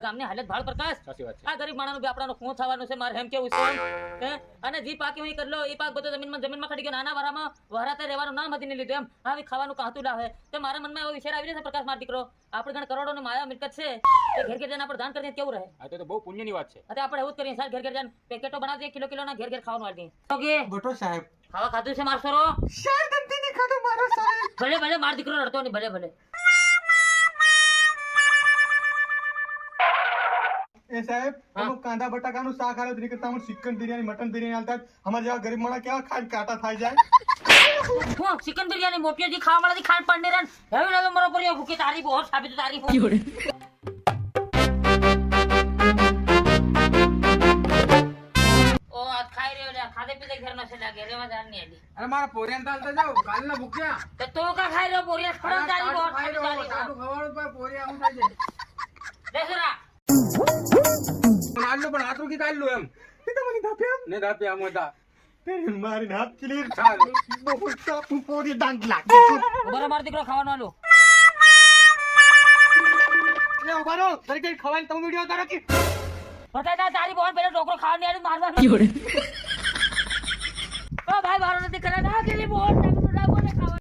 ગામની હાલત ભાળ પ્રકાશ સાચી વાત છે. આ ગરીબ માણસનું બી આપણાનું શું થવાનું છે મારે એમ કેવું છે હે? અને જી પાક હું કરલો એ પાક બધો જમીનમાં ખડી ગયો નાના વારામાં વરાતે રહેવાનું નામ હતી લીધું એમ હવે ખાવાનું કાહતું લાવે તો મારા મનમાં એવો વિચાર આવી રહ્યો છે પ્રકાશ માર દીકરો આપણે ઘણા કરોડોની માયા મિલકત છે એ ઘેર ઘેર જઈને આપણે દાન કરીને કેવું રહે આ તો બહુ પુણ્યની વાત છે. અત્યારે આપણે એવું જ કરીએ સાહેબ ઘેર ઘેર જઈને પેકેટો બનાવી દઈએ કિલો ના ઘેર ખાવાનું આવી દઈએ બટો સાહેબ ખાવા ખાધું છે મારસો રો શાર ગંદી નહીં ખાતો મારો સાહેબ ભલે માર દીકરો રડતો નહીં ભલે એ સાહેબ અમુક કાંદા બટાકાનું શાક આલે તો નીકળતા હું ચિકન બિરયાની મટન બિરયાની આલતા અમારા જેવા ગરીબ માણસ કેવા ખાઈને કાટા થઈ જાય હું ચિકન બિરયાની મોટી જી ખાવા વાળા ખાન પડને રન હવે મારો પર ભૂખી તારીફ ઓર સાબિત તારીફ ઓ આ ખાઈ રહ્યો લે ખાધે પીધે ઘર નો છે લાગે રેવા જાન ની આલી અરે મારા પોરિયાન તાલતા જાવ કાલના ભૂખ્યા તો તો કા ખાઈ રહ્યો બોરિયા ખડા તારીફ ઓર ખાઈ રહ્યો ટાટુ ખવાડું પર પોરિયા હું થાય છે દેખરા આટલું પણ આટલું કી કાઢલું એમ એ તો મને દાપ્યા ને દાપ્યા મોટા તેરી મારી હાથ ક્લિયર સારું. બહુ સાપુ પોરી દાંત લાગે ઉભા માર દીકરો ખાવાનું આલો લે ઉભા રહો તરી કઈ ખવાય તમે વિડિયો તારો કે બતાય તારી બોન પેલો ડોકરો ખાવાની આલી મારવા